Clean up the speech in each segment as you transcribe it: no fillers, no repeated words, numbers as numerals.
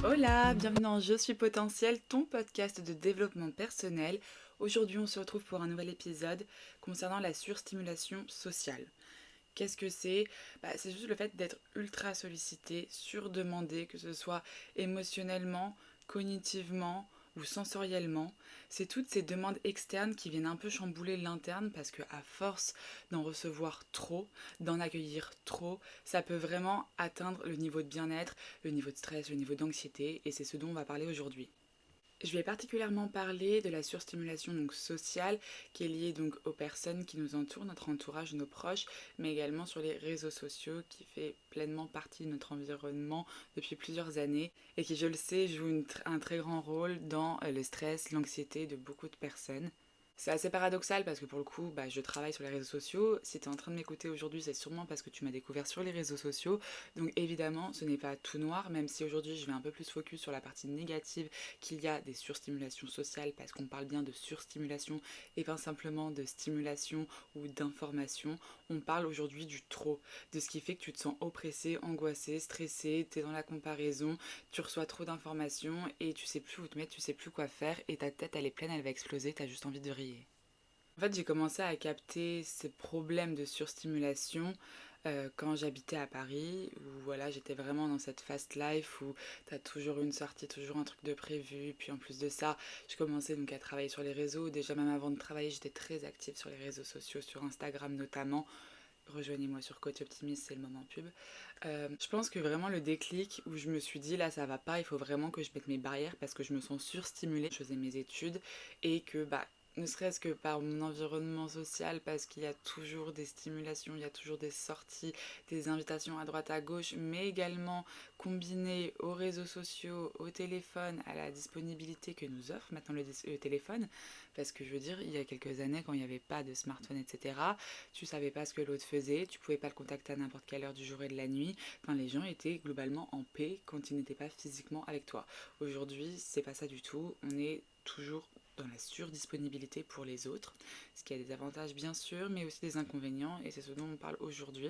Hola, bienvenue dans Je suis potentiel, ton podcast de développement personnel. Aujourd'hui, on se retrouve pour un nouvel épisode concernant la surstimulation sociale. Qu'est-ce que c'est? C'est juste le fait d'être ultra sollicité, surdemandé, que ce soit émotionnellement, cognitivement ou sensoriellement. C'est toutes ces demandes externes qui viennent un peu chambouler l'interne parce que à force d'en recevoir trop, d'en accueillir trop, ça peut vraiment atteindre le niveau de bien-être, le niveau de stress, le niveau d'anxiété et c'est ce dont on va parler aujourd'hui. Je vais particulièrement parler de la surstimulation donc sociale qui est liée donc aux personnes qui nous entourent, notre entourage, nos proches, mais également sur les réseaux sociaux qui fait pleinement partie de notre environnement depuis plusieurs années et qui, je le sais, joue un très grand rôle dans le stress, l'anxiété de beaucoup de personnes. C'est assez paradoxal parce que pour le coup, je travaille sur les réseaux sociaux. Si tu es en train de m'écouter aujourd'hui, c'est sûrement parce que tu m'as découvert sur les réseaux sociaux. Donc évidemment, ce n'est pas tout noir, même si aujourd'hui je vais un peu plus focus sur la partie négative qu'il y a des surstimulations sociales parce qu'on parle bien de surstimulation et pas simplement de stimulation ou d'information. On parle aujourd'hui du trop, de ce qui fait que tu te sens oppressé, angoissé, stressé, tu es dans la comparaison, tu reçois trop d'informations et tu sais plus où te mettre, tu sais plus quoi faire et ta tête elle est pleine, elle va exploser, tu as juste envie de rire. En fait, j'ai commencé à capter ces problèmes de surstimulation quand j'habitais à Paris, où voilà, j'étais vraiment dans cette fast life où t'as toujours une sortie, toujours un truc de prévu. Puis en plus de ça, je commençais donc à travailler sur les réseaux. Déjà même avant de travailler, j'étais très active sur les réseaux sociaux, sur Instagram notamment. Rejoignez-moi sur Coach Optimiste, c'est le moment pub. Je pense que vraiment le déclic où je me suis dit là ça va pas, il faut vraiment que je mette mes barrières parce que je me sens surstimulée. Je faisais mes études et que ne serait-ce que par mon environnement social, parce qu'il y a toujours des stimulations, il y a toujours des sorties, des invitations à droite à gauche, mais également combinées aux réseaux sociaux, au téléphone, à la disponibilité que nous offre maintenant le téléphone. Parce que je veux dire, il y a quelques années, quand il n'y avait pas de smartphone, etc., tu savais pas ce que l'autre faisait, tu pouvais pas le contacter à n'importe quelle heure du jour et de la nuit. Enfin, les gens étaient globalement en paix quand ils n'étaient pas physiquement avec toi. Aujourd'hui, c'est pas ça du tout. On est toujours dans la surdisponibilité pour les autres, ce qui a des avantages bien sûr, mais aussi des inconvénients, et c'est ce dont on parle aujourd'hui.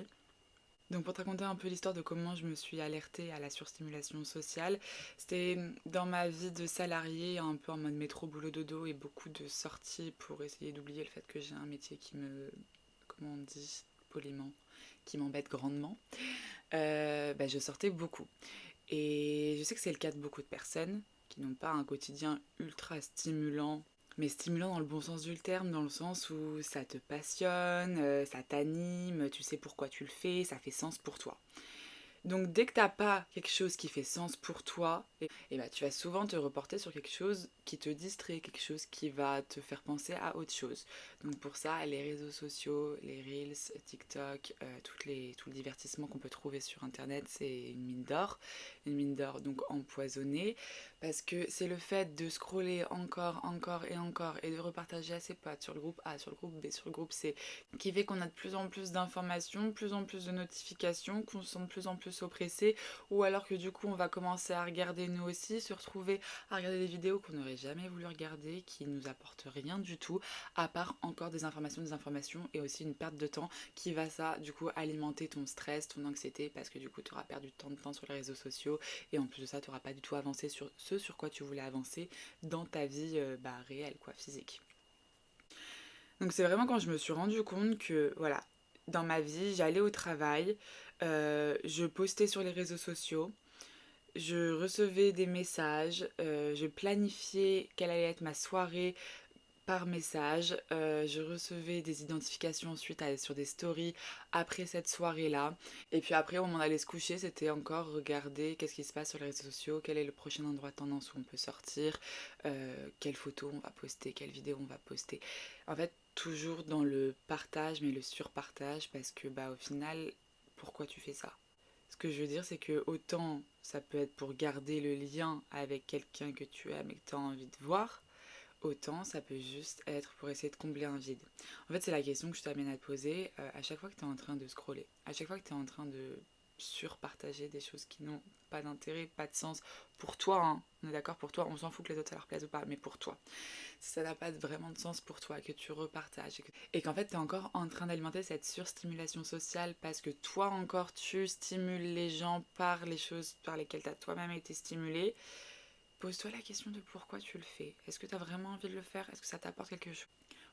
Donc pour te raconter un peu l'histoire de comment je me suis alertée à la surstimulation sociale, c'était dans ma vie de salarié, un peu en mode métro boulot dodo et beaucoup de sorties pour essayer d'oublier le fait que j'ai un métier qui me, comment on dit poliment, qui m'embête grandement. Je sortais beaucoup. Et je sais que c'est le cas de beaucoup de personnes qui n'ont pas un quotidien ultra stimulant, mais stimulant dans le bon sens du terme, dans le sens où ça te passionne, ça t'anime, tu sais pourquoi tu le fais, ça fait sens pour toi. Donc dès que t'as pas quelque chose qui fait sens pour toi, tu vas souvent te reporter sur quelque chose qui te distrait, quelque chose qui va te faire penser à autre chose. Donc pour ça, les réseaux sociaux, les Reels, TikTok, tout le divertissement qu'on peut trouver sur Internet, c'est une mine d'or. Une mine d'or donc empoisonnée, parce que c'est le fait de scroller encore, encore et encore, et de repartager à ses potes sur le groupe A, sur le groupe B, sur le groupe C, qui fait qu'on a de plus en plus d'informations, de plus en plus de notifications, qu'on se sent de plus en plus oppressé, ou alors que du coup on va commencer à regarder nous aussi, se retrouver à regarder des vidéos qu'on n'aurait jamais voulu regarder, qui nous apportent rien du tout, à part encore des informations, et aussi une perte de temps qui va ça du coup alimenter ton stress, ton anxiété, parce que du coup tu auras perdu tant de temps sur les réseaux sociaux, et en plus de ça tu n'auras pas du tout avancé sur ce sur quoi tu voulais avancer dans ta vie réelle, quoi, physique. Donc c'est vraiment quand je me suis rendu compte que voilà, dans ma vie, j'allais au travail, je postais sur les réseaux sociaux, je recevais des messages, je planifiais quelle allait être ma soirée par message, je recevais des identifications ensuite sur des stories après cette soirée-là. Et puis après, au moment d'aller se coucher, c'était encore regarder qu'est-ce qui se passe sur les réseaux sociaux, quel est le prochain endroit tendance où on peut sortir, quelle photo on va poster, quelle vidéo on va poster. En fait, toujours dans le partage, mais le surpartage, parce que au final, pourquoi tu fais ça? Ce que je veux dire, c'est que autant ça peut être pour garder le lien avec quelqu'un que tu aimes et que tu as envie de voir, autant ça peut juste être pour essayer de combler un vide. En fait, c'est la question que je t'amène à te poser à chaque fois que tu es en train de scroller, à chaque fois que tu es en train de surpartager des choses qui n'ont pas d'intérêt, pas de sens pour toi, hein. On est d'accord, pour toi, on s'en fout que les autres ça leur plaise ou pas, mais pour toi. Si ça n'a pas vraiment de sens pour toi, que tu repartages et qu'en fait tu es encore en train d'alimenter cette surstimulation sociale parce que toi encore tu stimules les gens par les choses par lesquelles tu as toi-même été stimulé, pose-toi la question de pourquoi tu le fais. Est-ce que tu as vraiment envie de le faire? Est-ce que ça t'apporte quelque chose?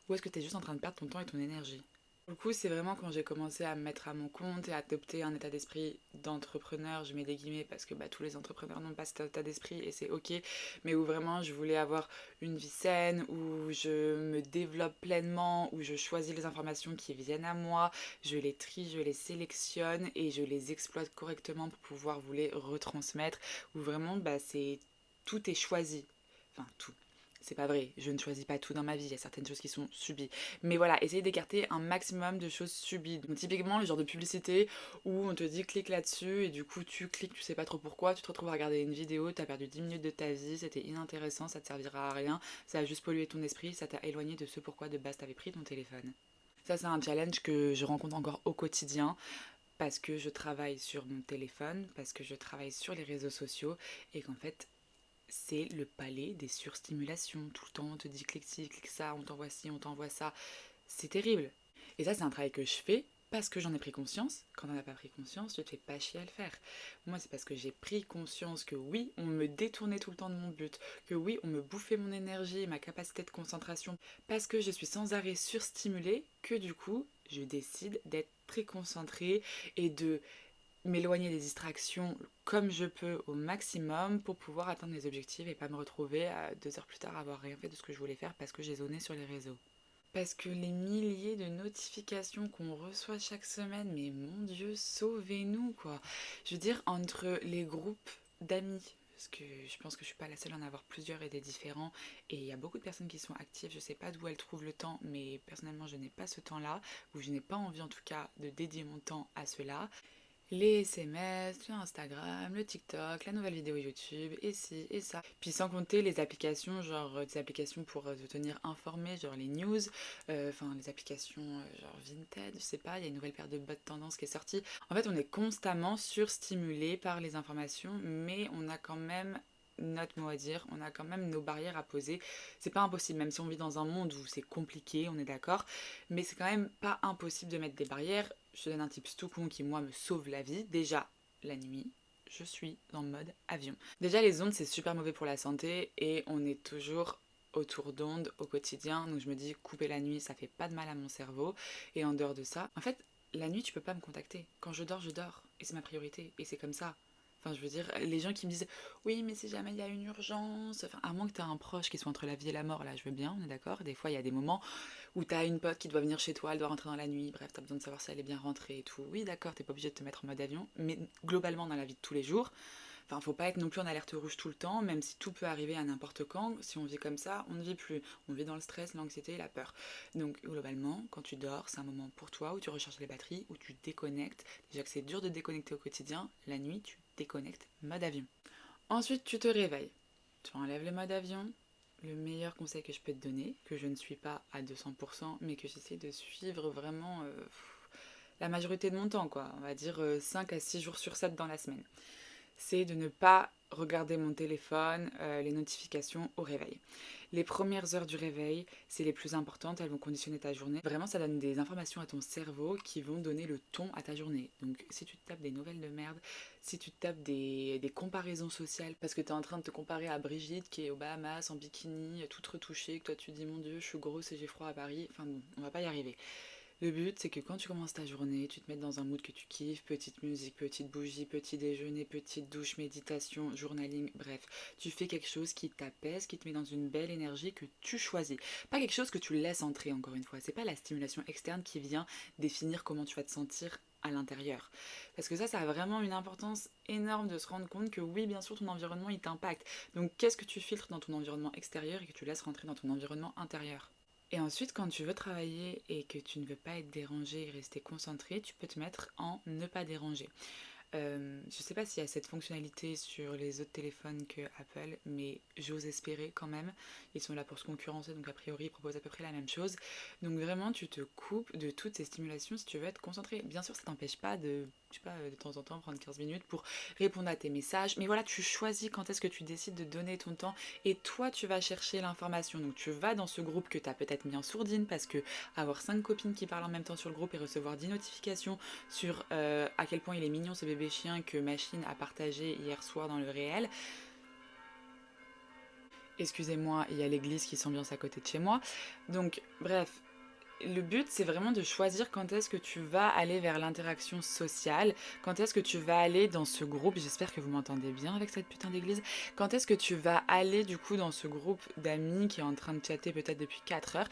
Ou est-ce que tu es juste en train de perdre ton temps et ton énergie? Du coup, c'est vraiment quand j'ai commencé à me mettre à mon compte et à adopter un état d'esprit d'entrepreneur, je mets des guillemets parce que tous les entrepreneurs n'ont pas cet état d'esprit et c'est ok, mais où vraiment je voulais avoir une vie saine, où je me développe pleinement, où je choisis les informations qui viennent à moi, je les trie, je les sélectionne et je les exploite correctement pour pouvoir vous les retransmettre, où vraiment c'est tout est choisi, enfin tout. C'est pas vrai, je ne choisis pas tout dans ma vie, il y a certaines choses qui sont subies. Mais voilà, essayez d'écarter un maximum de choses subies. Donc typiquement le genre de publicité où on te dit clique là-dessus et du coup tu cliques, tu sais pas trop pourquoi, tu te retrouves à regarder une vidéo, t'as perdu 10 minutes de ta vie, c'était inintéressant, ça te servira à rien, ça a juste pollué ton esprit, ça t'a éloigné de ce pourquoi de base t'avais pris ton téléphone. Ça c'est un challenge que je rencontre encore au quotidien parce que je travaille sur mon téléphone, parce que je travaille sur les réseaux sociaux et qu'en fait c'est le palais des surstimulations. Tout le temps, on te dit clique ci, clique ça, on t'envoie ci, on t'envoie ça. C'est terrible. Et ça, c'est un travail que je fais parce que j'en ai pris conscience. Quand on n'a pas pris conscience, tu te fais pas chier à le faire. Moi, c'est parce que j'ai pris conscience que oui, on me détournait tout le temps de mon but, que oui, on me bouffait mon énergie et ma capacité de concentration, parce que je suis sans arrêt surstimulée, que du coup, je décide d'être très concentrée et de m'éloigner des distractions comme je peux au maximum pour pouvoir atteindre mes objectifs et pas me retrouver à 2 heures plus tard à avoir rien fait de ce que je voulais faire parce que j'ai zoné sur les réseaux. Parce que les milliers de notifications qu'on reçoit chaque semaine, mais mon Dieu, sauvez-nous quoi. Je veux dire, entre les groupes d'amis, parce que je pense que je suis pas la seule à en avoir plusieurs et des différents, et il y a beaucoup de personnes qui sont actives, je sais pas d'où elles trouvent le temps, mais personnellement je n'ai pas ce temps-là, ou je n'ai pas envie en tout cas de dédier mon temps à cela. Les SMS, le Instagram, le TikTok, la nouvelle vidéo YouTube, et ci, et ça. Puis sans compter les applications, genre des applications pour te tenir informé, genre les news, enfin les applications genre Vinted, je sais pas, il y a une nouvelle paire de bottes tendance qui est sortie. En fait, on est constamment surstimulé par les informations, mais on a quand même notre mot à dire, on a quand même nos barrières à poser. C'est pas impossible, même si on vit dans un monde où c'est compliqué, on est d'accord, mais c'est quand même pas impossible de mettre des barrières. Je te donne un tips tout con qui, moi, me sauve la vie. Déjà, la nuit, je suis en mode avion. Déjà, les ondes, c'est super mauvais pour la santé et on est toujours autour d'ondes au quotidien. Donc je me dis, couper la nuit, ça fait pas de mal à mon cerveau. Et en dehors de ça, en fait, la nuit, tu peux pas me contacter. Quand je dors, je dors. Et c'est ma priorité. Et c'est comme ça. Enfin, je veux dire, les gens qui me disent oui, mais si jamais il y a une urgence, enfin, à moins que tu aies un proche qui soit entre la vie et la mort, là, je veux bien, on est d'accord. Des fois, il y a des moments où t'as une pote qui doit venir chez toi, elle doit rentrer dans la nuit, bref, t'as besoin de savoir si elle est bien rentrée et tout. Oui, d'accord, t'es pas obligé de te mettre en mode avion, mais globalement, dans la vie de tous les jours, enfin, faut pas être non plus en alerte rouge tout le temps, même si tout peut arriver à n'importe quand. Si on vit comme ça, on ne vit plus. On vit dans le stress, l'anxiété et la peur. Donc, globalement, quand tu dors, c'est un moment pour toi où tu recharges les batteries, où tu déconnectes. Déjà que c'est dur de déconnecter au quotidien, la nuit, tu déconnectes mode avion. Ensuite, tu te réveilles. Tu enlèves le mode avion. Le meilleur conseil que je peux te donner, que je ne suis pas à 200%, mais que j'essaie de suivre vraiment la majorité de mon temps, quoi. On va dire 5 à 6 jours sur 7 dans la semaine. C'est de ne pas regarder mon téléphone, les notifications au réveil. Les premières heures du réveil, c'est les plus importantes, elles vont conditionner ta journée. Vraiment, ça donne des informations à ton cerveau qui vont donner le ton à ta journée. Donc, si tu te tapes des nouvelles de merde, si tu te tapes des comparaisons sociales, parce que tu es en train de te comparer à Brigitte qui est aux Bahamas, en bikini, toute retouchée, que toi tu dis mon Dieu, je suis grosse et j'ai froid à Paris, enfin bon, on va pas y arriver. Le but, c'est que quand tu commences ta journée, tu te mettes dans un mood que tu kiffes, petite musique, petite bougie, petit déjeuner, petite douche, méditation, journaling, bref. Tu fais quelque chose qui t'apaise, qui te met dans une belle énergie que tu choisis. Pas quelque chose que tu laisses entrer, encore une fois. C'est pas la stimulation externe qui vient définir comment tu vas te sentir à l'intérieur. Parce que ça a vraiment une importance énorme de se rendre compte que oui, bien sûr, ton environnement, il t'impacte. Donc, qu'est-ce que tu filtres dans ton environnement extérieur et que tu laisses rentrer dans ton environnement intérieur? Et ensuite, quand tu veux travailler et que tu ne veux pas être dérangé et rester concentré, tu peux te mettre en ne pas déranger. Je sais pas s'il y a cette fonctionnalité sur les autres téléphones que Apple, mais j'ose espérer quand même. Ils sont là pour se concurrencer, donc a priori ils proposent à peu près la même chose. Donc vraiment tu te coupes de toutes ces stimulations si tu veux être concentré. Bien sûr ça t'empêche pas de, je sais pas, de temps en temps prendre 15 minutes pour répondre à tes messages. Mais voilà, tu choisis quand est-ce que tu décides de donner ton temps et toi tu vas chercher l'information. Donc tu vas dans ce groupe que tu as peut-être mis en sourdine parce que avoir 5 copines qui parlent en même temps sur le groupe et recevoir 10 notifications sur à quel point il est mignon ce bébé chien que Machine a partagé hier soir dans le réel. Excusez-moi, il y a l'église qui s'ambiance à côté de chez moi. Donc bref, le but, c'est vraiment de choisir quand est-ce que tu vas aller vers l'interaction sociale, quand est-ce que tu vas aller dans ce groupe, j'espère que vous m'entendez bien avec cette putain d'église, quand est-ce que tu vas aller du coup dans ce groupe d'amis qui est en train de chatter peut-être depuis 4 heures.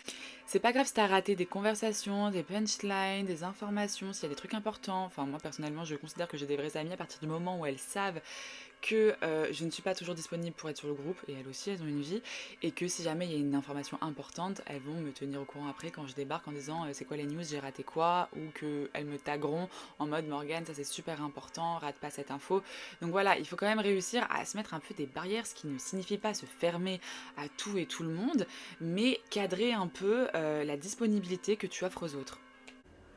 C'est pas grave si t'as raté des conversations, des punchlines, des informations, s'il y a des trucs importants. Enfin, moi personnellement, je considère que j'ai des vrais amis à partir du moment où elles savent que je ne suis pas toujours disponible pour être sur le groupe, et elles aussi elles ont une vie, et que si jamais il y a une information importante, elles vont me tenir au courant après quand je débarque en disant c'est quoi les news, j'ai raté quoi, ou qu'elles me tagueront en mode Morgane, ça c'est super important, rate pas cette info. Donc voilà, il faut quand même réussir à se mettre un peu des barrières, ce qui ne signifie pas se fermer à tout et tout le monde, mais cadrer un peu la disponibilité que tu offres aux autres.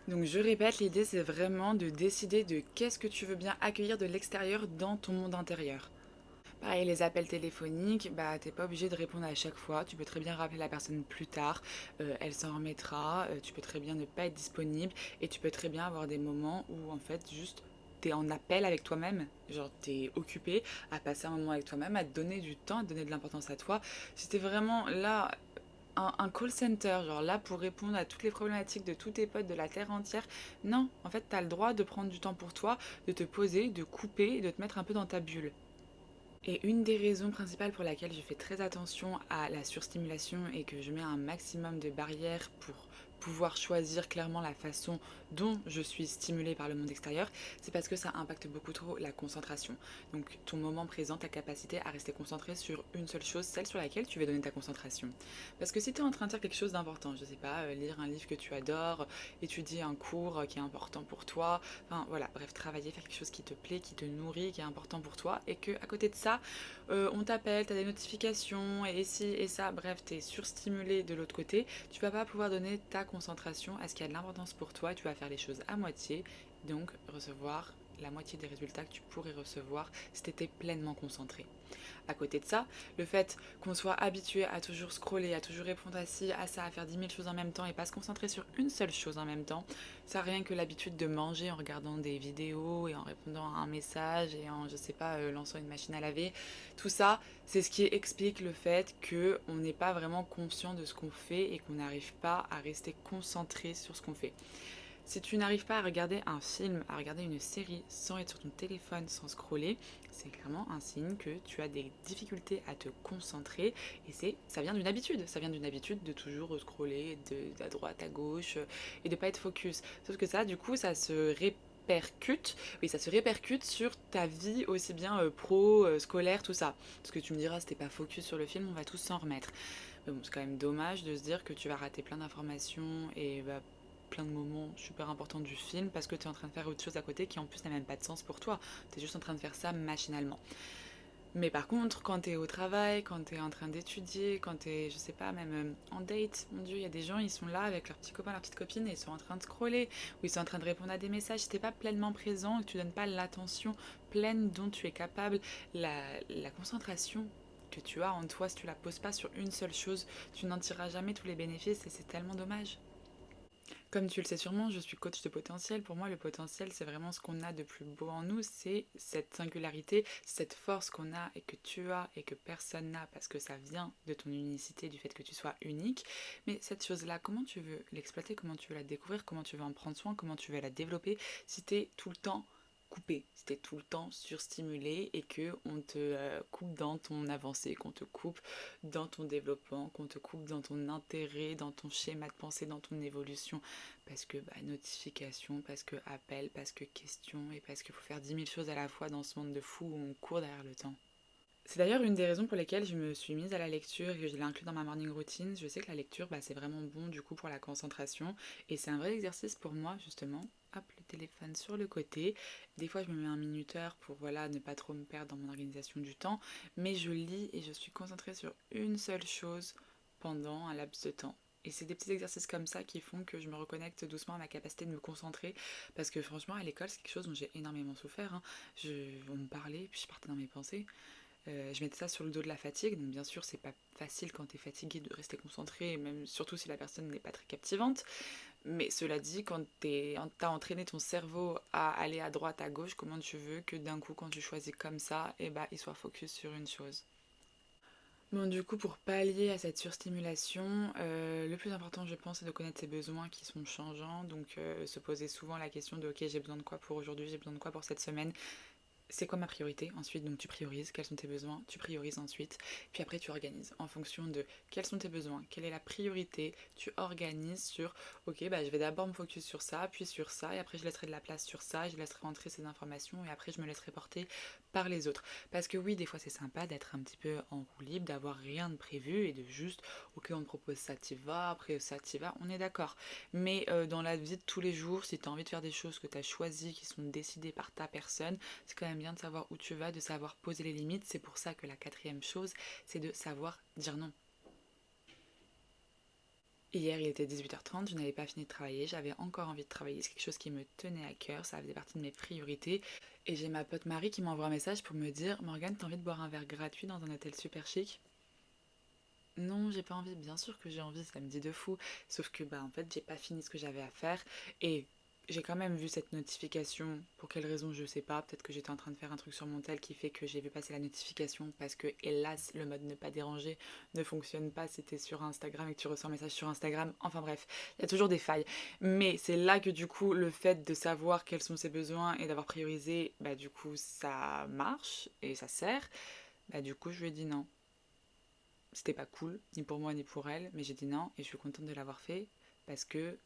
Donc je répète, l'idée c'est vraiment de décider de qu'est-ce que tu veux bien accueillir de l'extérieur dans ton monde intérieur. Pareil, les appels téléphoniques, bah t'es pas obligé de répondre à chaque fois, tu peux très bien rappeler la personne plus tard, elle s'en remettra, tu peux très bien ne pas être disponible et tu peux très bien avoir des moments où en fait juste t'es en appel avec toi-même, genre t'es occupé à passer un moment avec toi-même, à te donner du temps, à te donner de l'importance à toi. Si t'es vraiment là un call center, genre là pour répondre à toutes les problématiques de tous tes potes de la terre entière. Non, en fait, t'as le droit de prendre du temps pour toi, de te poser, de couper, de te mettre un peu dans ta bulle. Et une des raisons principales pour laquelle je fais très attention à la surstimulation et que je mets un maximum de barrières pour pouvoir choisir clairement la façon dont je suis stimulée par le monde extérieur, c'est parce que ça impacte beaucoup trop la concentration. Donc ton moment présent, ta capacité à rester concentré sur une seule chose, celle sur laquelle tu vas donner ta concentration. Parce que si tu es en train de faire quelque chose d'important, je sais pas, lire un livre que tu adores, étudier un cours qui est important pour toi, enfin voilà, bref, travailler, faire quelque chose qui te plaît, qui te nourrit, qui est important pour toi, et que à côté de ça, on t'appelle, t'as des notifications, et ci et ça, bref, t'es surstimulé de l'autre côté, tu vas pas pouvoir donner ta concentration à ce qui a de l'importance pour toi, et tu vas faire les choses à moitié, donc recevoir la moitié des résultats que tu pourrais recevoir si tu étais pleinement concentré. À côté de ça, le fait qu'on soit habitué à toujours scroller, à toujours répondre à ci, à ça, à faire 10 000 choses en même temps et pas se concentrer sur une seule chose en même temps, ça n'a rien que l'habitude de manger en regardant des vidéos et en répondant à un message et en, je sais pas, lançant une machine à laver. Tout ça, c'est ce qui explique le fait qu'on n'est pas vraiment conscient de ce qu'on fait et qu'on n'arrive pas à rester concentré sur ce qu'on fait. Si tu n'arrives pas à regarder un film, à regarder une série sans être sur ton téléphone, sans scroller, c'est clairement un signe que tu as des difficultés à te concentrer et ça vient d'une habitude. Ça vient d'une habitude de toujours scroller de à droite à gauche et de pas être focus. Sauf que ça, du coup, ça se répercute, oui, ça se répercute sur ta vie aussi bien pro, scolaire, tout ça. Parce que tu me diras, si t'es pas focus sur le film, on va tous s'en remettre. Mais bon, c'est quand même dommage de se dire que tu vas rater plein d'informations et bah, plein de moments super importants du film parce que tu es en train de faire autre chose à côté qui en plus n'a même pas de sens pour toi. Tu es juste en train de faire ça machinalement. Mais par contre, quand tu es au travail, quand tu es en train d'étudier, quand tu es, je sais pas, même en date, mon Dieu, il y a des gens, ils sont là avec leurs petits copains, leurs petites copines et ils sont en train de scroller ou ils sont en train de répondre à des messages. Si tu n'es pas pleinement présent et que tu donnes pas l'attention pleine dont tu es capable, la concentration que tu as en toi, si tu la poses pas sur une seule chose, tu n'en tireras jamais tous les bénéfices et c'est tellement dommage. Comme tu le sais sûrement, je suis coach de potentiel. Pour moi, le potentiel, c'est vraiment ce qu'on a de plus beau en nous. C'est cette singularité, cette force qu'on a et que tu as et que personne n'a parce que ça vient de ton unicité, du fait que tu sois unique. Mais cette chose-là, comment tu veux l'exploiter, comment tu veux la découvrir, comment tu veux en prendre soin, comment tu veux la développer si tu es tout le temps coupé, si tu es tout le temps surstimulé et que on te coupe dans ton avancée, qu'on te coupe dans ton développement, qu'on te coupe dans ton intérêt, dans ton schéma de pensée, dans ton évolution parce que bah, notification, parce que appel, parce que question et parce qu'il faut faire 10 000 choses à la fois dans ce monde de fou où on court derrière le temps. C'est d'ailleurs une des raisons pour lesquelles je me suis mise à la lecture et que je l'ai inclus dans ma morning routine. Je sais que la lecture, c'est vraiment bon du coup pour la concentration et c'est un vrai exercice pour moi justement. Hop, le téléphone sur le côté. Des fois, je me mets un minuteur pour voilà ne pas trop me perdre dans mon organisation du temps, mais je lis et je suis concentrée sur une seule chose pendant un laps de temps. Et c'est des petits exercices comme ça qui font que je me reconnecte doucement à ma capacité de me concentrer. Parce que franchement, à l'école, c'est quelque chose dont j'ai énormément souffert, hein. On me parlait, puis je partais dans mes pensées. Je mettais ça sur le dos de la fatigue, donc bien sûr c'est pas facile quand t'es fatigué de rester concentré, même surtout si la personne n'est pas très captivante. Mais cela dit, quand t'as entraîné ton cerveau à aller à droite, à gauche, comment tu veux que d'un coup quand tu choisis comme ça, il soit focus sur une chose. Bon, du coup, pour pallier à cette surstimulation, le plus important, je pense, c'est de connaître ses besoins qui sont changeants. Donc, se poser souvent la question de, ok, j'ai besoin de quoi pour aujourd'hui, j'ai besoin de quoi pour cette semaine, c'est quoi ma priorité ensuite, donc tu priorises quels sont tes besoins, tu priorises ensuite, puis après tu organises en fonction de quels sont tes besoins, quelle est la priorité, tu organises sur ok je vais d'abord me focus sur ça, puis sur ça, et après je laisserai de la place sur ça, je laisserai entrer ces informations, et après je me laisserai porter par les autres. Parce que oui, des fois c'est sympa d'être un petit peu en roue libre, d'avoir rien de prévu et de juste ok on te propose ça, t'y vas, après ça t'y vas, on est d'accord. Mais dans la vie de tous les jours, si tu as envie de faire des choses que tu as choisies, qui sont décidées par ta personne, c'est quand même bien de savoir où tu vas, de savoir poser les limites. C'est pour ça que la quatrième chose, c'est de savoir dire non. Hier, il était 18h30, je n'avais pas fini de travailler, j'avais encore envie de travailler, c'est quelque chose qui me tenait à cœur, ça faisait partie de mes priorités. Et j'ai ma pote Marie qui m'envoie un message pour me dire Morgane, t'as envie de boire un verre gratuit dans un hôtel super chic? Non, j'ai pas envie, bien sûr que j'ai envie, ça me dit de fou. Sauf que en fait, j'ai pas fini ce que j'avais à faire et j'ai quand même vu cette notification. Pour quelle raison, je sais pas. Peut-être que j'étais en train de faire un truc sur mon tel qui fait que j'ai vu passer la notification parce que, hélas, le mode ne pas déranger ne fonctionne pas si t'es sur Instagram et que tu reçois un message sur Instagram. Enfin bref, il y a toujours des failles. Mais c'est là que du coup, le fait de savoir quels sont ses besoins et d'avoir priorisé, du coup, ça marche et ça sert. Du coup, je lui ai dit non. C'était pas cool, ni pour moi ni pour elle, mais j'ai dit non et je suis contente de l'avoir fait parce que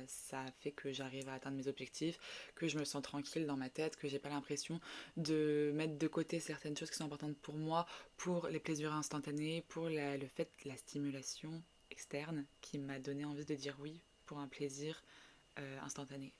ça fait que j'arrive à atteindre mes objectifs, que je me sens tranquille dans ma tête, que j'ai pas l'impression de mettre de côté certaines choses qui sont importantes pour moi, pour les plaisirs instantanés, pour le fait, la stimulation externe qui m'a donné envie de dire oui pour un plaisir instantané.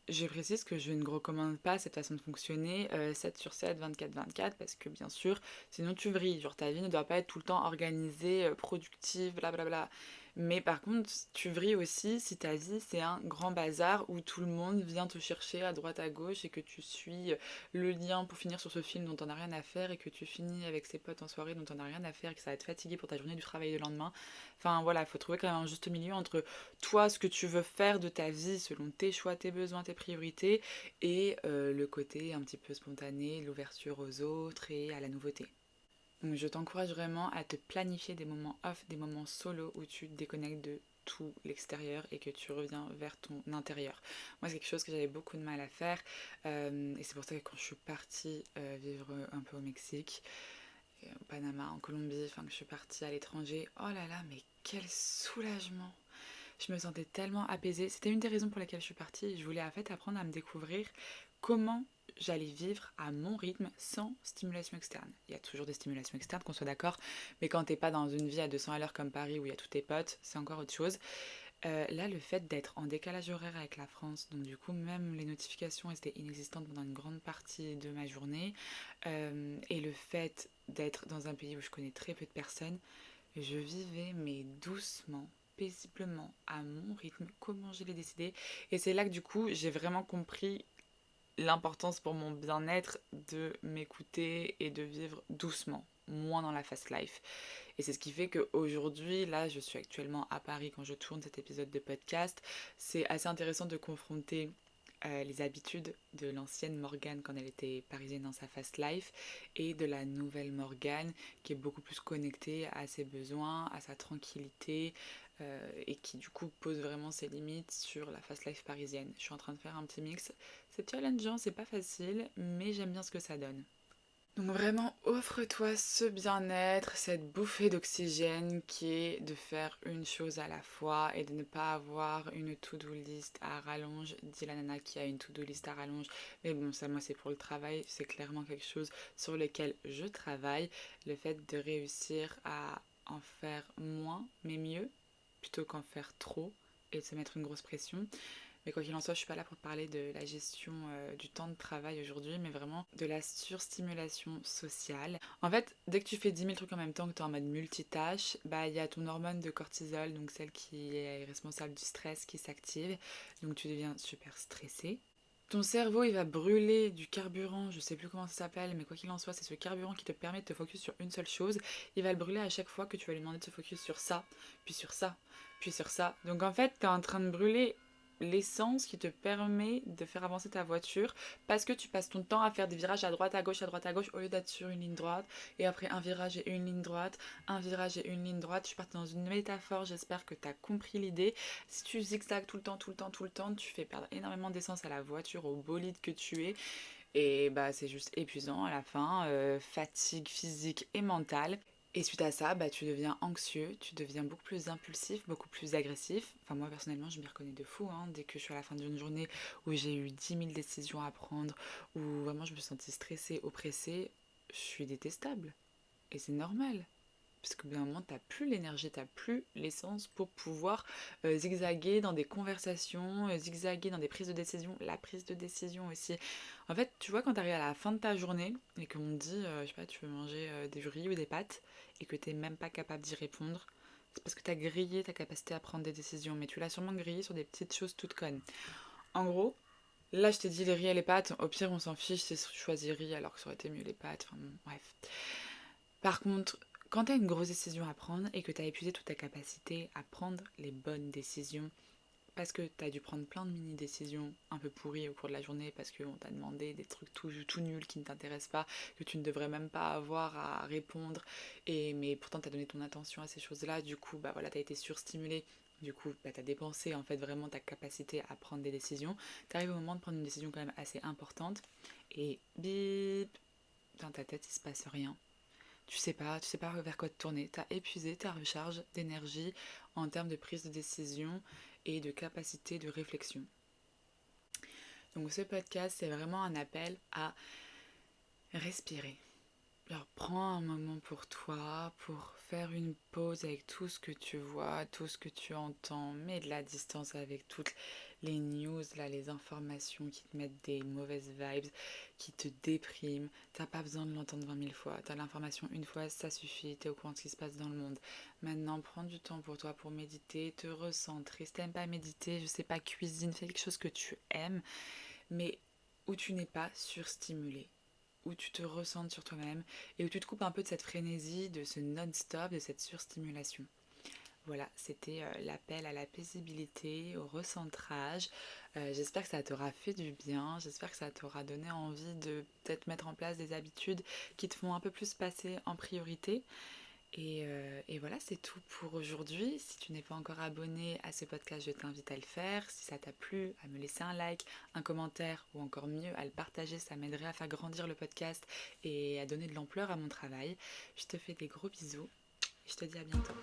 Je précise que je ne recommande pas cette façon de fonctionner 7 sur 7, 24/24 parce que bien sûr, sinon tu vrilles. Genre ta vie ne doit pas être tout le temps organisée, productive, blablabla. Mais par contre, tu vrilles aussi si ta vie c'est un grand bazar où tout le monde vient te chercher à droite à gauche et que tu suis le lien pour finir sur ce film dont t'en as rien à faire et que tu finis avec ses potes en soirée dont t'en as rien à faire et que ça va te fatiguer pour ta journée du travail le lendemain. Enfin voilà, il faut trouver quand même un juste milieu entre toi, ce que tu veux faire de ta vie selon tes choix, tes besoins, tes priorités, et le côté un petit peu spontané, l'ouverture aux autres et à la nouveauté. Donc je t'encourage vraiment à te planifier des moments off, des moments solo où tu te déconnectes de tout l'extérieur et que tu reviens vers ton intérieur. Moi c'est quelque chose que j'avais beaucoup de mal à faire et c'est pour ça que quand je suis partie vivre un peu au Mexique, au Panama, en Colombie, enfin que je suis partie à l'étranger, oh là là mais quel soulagement! Je me sentais tellement apaisée. C'était une des raisons pour lesquelles je suis partie. Je voulais en fait apprendre à me découvrir comment j'allais vivre à mon rythme sans stimulation externe. Il y a toujours des stimulations externes, qu'on soit d'accord, mais quand t'es pas dans une vie à 200 à l'heure comme Paris où il y a tous tes potes, c'est encore autre chose. Là, le fait d'être en décalage horaire avec la France, donc du coup, même les notifications étaient inexistantes pendant une grande partie de ma journée, et le fait d'être dans un pays où je connais très peu de personnes, je vivais mais doucement, paisiblement, à mon rythme, comment je l'ai décidé. Et c'est là que du coup j'ai vraiment compris l'importance pour mon bien-être de m'écouter et de vivre doucement, moins dans la fast life. Et c'est ce qui fait qu'aujourd'hui, là je suis actuellement à Paris quand je tourne cet épisode de podcast, c'est assez intéressant de confronter les habitudes de l'ancienne Morgane quand elle était parisienne dans sa fast life et de la nouvelle Morgane qui est beaucoup plus connectée à ses besoins, à sa tranquillité et qui du coup pose vraiment ses limites sur la fast life parisienne. Je suis en train de faire un petit mix. C'est challengeant, c'est pas facile, mais j'aime bien ce que ça donne. Donc vraiment, offre-toi ce bien-être, cette bouffée d'oxygène qui est de faire une chose à la fois et de ne pas avoir une to-do list à rallonge. Dit la nana qui a une to-do list à rallonge. Mais bon, ça moi c'est pour le travail, c'est clairement quelque chose sur lequel je travaille. Le fait de réussir à en faire moins mais mieux plutôt qu'en faire trop et de se mettre une grosse pression. Mais quoi qu'il en soit, je suis pas là pour te parler de la gestion du temps de travail aujourd'hui, mais vraiment de la surstimulation sociale. En fait, dès que tu fais 10 000 trucs en même temps, que tu es en mode multitâche, bah il y a ton hormone de cortisol, donc celle qui est responsable du stress, qui s'active. Donc tu deviens super stressé. Ton cerveau, il va brûler du carburant, je sais plus comment ça s'appelle, mais quoi qu'il en soit, c'est ce carburant qui te permet de te focus sur une seule chose. Il va le brûler à chaque fois que tu vas lui demander de se focus sur ça, puis sur ça, puis sur ça. Donc en fait, tu es en train de brûler l'essence qui te permet de faire avancer ta voiture parce que tu passes ton temps à faire des virages à droite à gauche au lieu d'être sur une ligne droite et après un virage et une ligne droite, un virage et une ligne droite. Je suis partie dans une métaphore, j'espère que tu as compris l'idée. Si tu zigzags tout le temps, tout le temps, tout le temps, tu fais perdre énormément d'essence à la voiture, au bolide que tu es et bah c'est juste épuisant à la fin, fatigue physique et mentale. Et suite à ça, bah, tu deviens anxieux, tu deviens beaucoup plus impulsif, beaucoup plus agressif. Enfin, moi, personnellement, je m'y reconnais de fou. Hein. Dès que je suis à la fin d'une journée où j'ai eu 10 000 décisions à prendre, où vraiment je me sentais stressée, oppressée, je suis détestable. Et c'est normal. Parce qu'au bout d'un moment, t'as plus l'énergie, t'as plus l'essence pour pouvoir zigzaguer dans des conversations, zigzaguer dans des prises de décision, la prise de décision aussi. En fait, tu vois, quand t'arrives à la fin de ta journée et qu'on te dit, je sais pas, tu veux manger des riz ou des pâtes et que t'es même pas capable d'y répondre, c'est parce que t'as grillé ta capacité à prendre des décisions, mais tu l'as sûrement grillé sur des petites choses toutes connes. En gros, là je t'ai dit les riz et les pâtes, au pire on s'en fiche, c'est choisir riz alors que ça aurait été mieux les pâtes, enfin bon, bref. Par contre, quand tu as une grosse décision à prendre et que tu as épuisé toute ta capacité à prendre les bonnes décisions, parce que tu as dû prendre plein de mini-décisions un peu pourries au cours de la journée, parce qu'on t'a demandé des trucs tout nuls qui ne t'intéressent pas, que tu ne devrais même pas avoir à répondre, mais pourtant tu as donné ton attention à ces choses-là, du coup, bah voilà, tu as été surstimulé. Du coup, bah, tu as dépensé en fait vraiment ta capacité à prendre des décisions. Tu arrives au moment de prendre une décision quand même assez importante et bip, dans ta tête il se passe rien. Tu sais pas vers quoi te tourner. Tu as épuisé ta recharge d'énergie en termes de prise de décision et de capacité de réflexion. Donc ce podcast, c'est vraiment un appel à respirer. Alors prends un moment pour toi, pour faire une pause avec tout ce que tu vois, tout ce que tu entends, mets de la distance avec toutes les news, là, les informations qui te mettent des mauvaises vibes, qui te dépriment. T'as pas besoin de l'entendre 20 000 fois. T'as l'information une fois, ça suffit, t'es au courant de ce qui se passe dans le monde. Maintenant, prends du temps pour toi, pour méditer, te recentrer. Si t'aimes pas méditer, je sais pas, cuisine, fais quelque chose que tu aimes, mais où tu n'es pas surstimulé, où tu te ressentes sur toi-même et où tu te coupes un peu de cette frénésie, de ce non-stop, de cette surstimulation. Voilà, c'était l'appel à la paisibilité, au recentrage. J'espère que ça t'aura fait du bien, j'espère que ça t'aura donné envie de peut-être mettre en place des habitudes qui te font un peu plus passer en priorité. Et voilà, c'est tout pour aujourd'hui. Si tu n'es pas encore abonné à ce podcast, je t'invite à le faire. Si ça t'a plu, à me laisser un like, un commentaire ou encore mieux, à le partager. Ça m'aiderait à faire grandir le podcast et à donner de l'ampleur à mon travail. Je te fais des gros bisous et je te dis à bientôt.